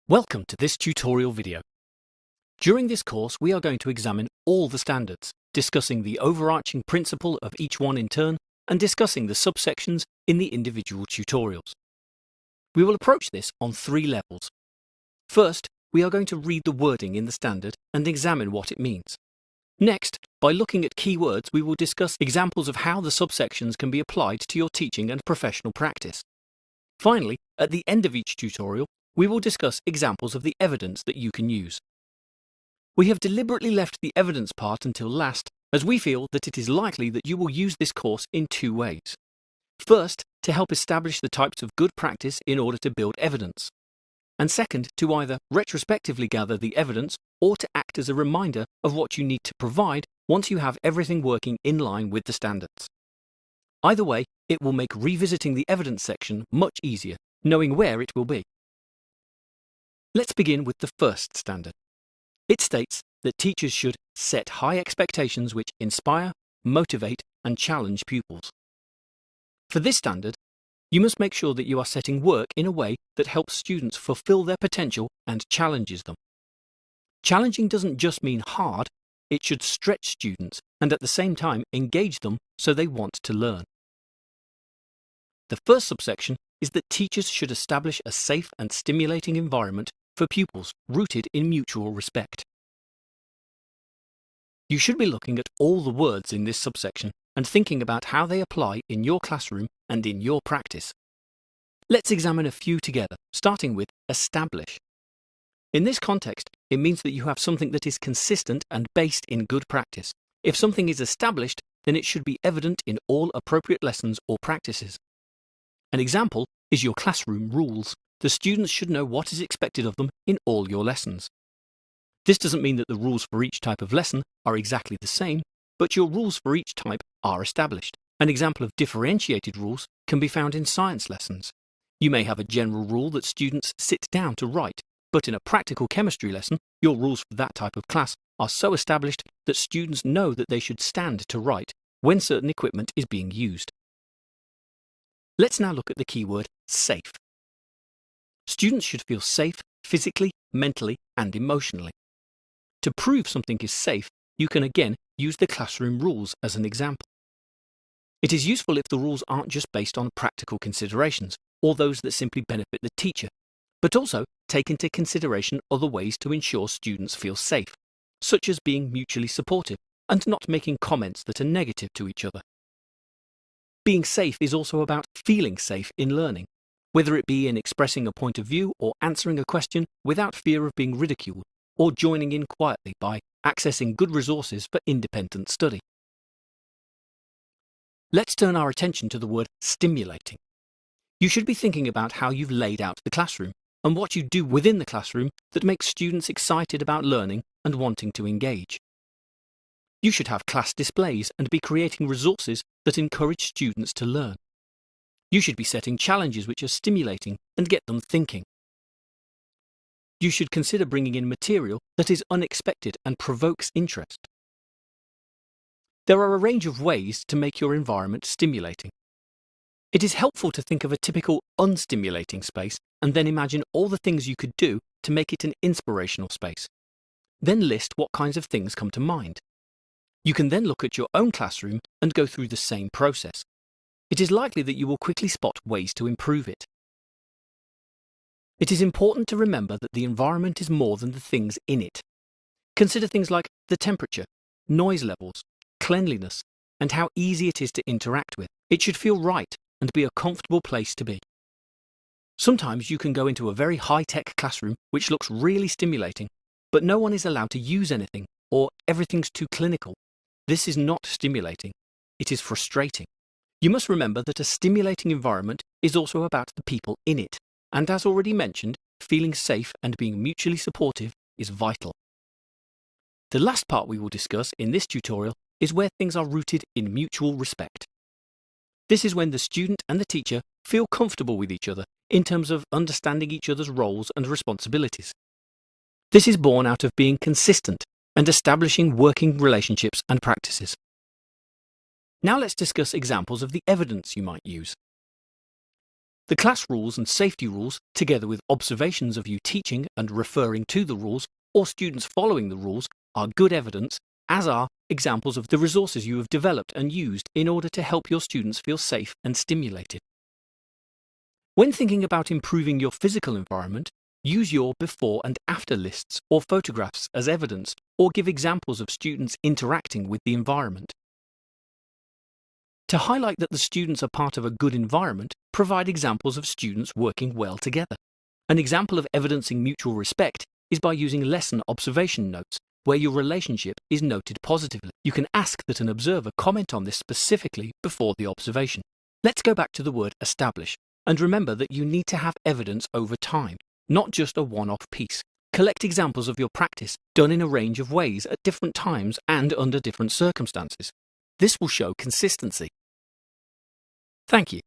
Welcome to this tutorial video. During this course, we are going to examine all the standards, discussing the overarching principle of each one in turn, and discussing the subsections in the individual tutorials. We will approach this on three levels. First, we are going to read the wording in the standard and examine what it means. Next, by looking at keywords, we will discuss examples of how the subsections can be applied to your teaching and professional practice. Finally, at the end of each tutorial, we will discuss examples of the evidence that you can use. We have deliberately left the evidence part until last, as we feel that it is likely that you will use this course in two ways. First, to help establish the types of good practice in order to build evidence. And second, to either retrospectively gather the evidence or to act as a reminder of what you need to provide once you have everything working in line with the standards. Either way, it will make revisiting the evidence section much easier, knowing where it will be. Let's begin with the first standard. It states that teachers should set high expectations which inspire, motivate, and challenge pupils. For this standard, you must make sure that you are setting work in a way that helps students fulfill their potential and challenges them. Challenging doesn't just mean hard, it should stretch students and at the same time engage them so they want to learn. The first subsection is that teachers should establish a safe and stimulating environment for pupils rooted in mutual respect. You should be looking at all the words in this subsection and thinking about how they apply in your classroom and in your practice. Let's examine a few together, starting with establish. In this context, it means that you have something that is consistent and based in good practice. If something is established, then it should be evident in all appropriate lessons or practices. An example is your classroom rules. The students should know what is expected of them in all your lessons. This doesn't mean that the rules for each type of lesson are exactly the same, but your rules for each type are established. An example of differentiated rules can be found in science lessons. You may have a general rule that students sit down to write, but in a practical chemistry lesson, your rules for that type of class are so established that students know that they should stand to write when certain equipment is being used. Let's now look at the keyword safe. Students should feel safe physically, mentally, and emotionally. To prove something is safe, you can again use the classroom rules as an example. It is useful if the rules aren't just based on practical considerations or those that simply benefit the teacher, but also take into consideration other ways to ensure students feel safe, such as being mutually supportive and not making comments that are negative to each other. Being safe is also about feeling safe in learning, whether it be in expressing a point of view or answering a question without fear of being ridiculed, or joining in quietly by accessing good resources for independent study. Let's turn our attention to the word stimulating. You should be thinking about how you've laid out the classroom and what you do within the classroom that makes students excited about learning and wanting to engage. You should have class displays and be creating resources that encourage students to learn. You should be setting challenges which are stimulating and get them thinking. You should consider bringing in material that is unexpected and provokes interest. There are a range of ways to make your environment stimulating. It is helpful to think of a typical unstimulating space and then imagine all the things you could do to make it an inspirational space. Then list what kinds of things come to mind. You can then look at your own classroom and go through the same process. It is likely that you will quickly spot ways to improve it. It is important to remember that the environment is more than the things in it. Consider things like the temperature, noise levels, cleanliness, and how easy it is to interact with. It should feel right and be a comfortable place to be. Sometimes you can go into a very high-tech classroom which looks really stimulating, but no one is allowed to use anything, or everything's too clinical. This is not stimulating. It is frustrating. You must remember that a stimulating environment is also about the people in it, and as already mentioned, feeling safe and being mutually supportive is vital. The last part we will discuss in this tutorial is where things are rooted in mutual respect. This is when the student and the teacher feel comfortable with each other in terms of understanding each other's roles and responsibilities. This is born out of being consistent and establishing working relationships and practices. Now let's discuss examples of the evidence you might use. The class rules and safety rules, together with observations of you teaching and referring to the rules, or students following the rules, are good evidence, as are examples of the resources you have developed and used in order to help your students feel safe and stimulated. When thinking about improving your physical environment, use your before and after lists or photographs as evidence, or give examples of students interacting with the environment. To highlight that the students are part of a good environment, provide examples of students working well together. An example of evidencing mutual respect is by using lesson observation notes, where your relationship is noted positively. You can ask that an observer comment on this specifically before the observation. Let's go back to the word establish, and remember that you need to have evidence over time, not just a one-off piece. Collect examples of your practice done in a range of ways at different times and under different circumstances. This will show consistency. Thank you.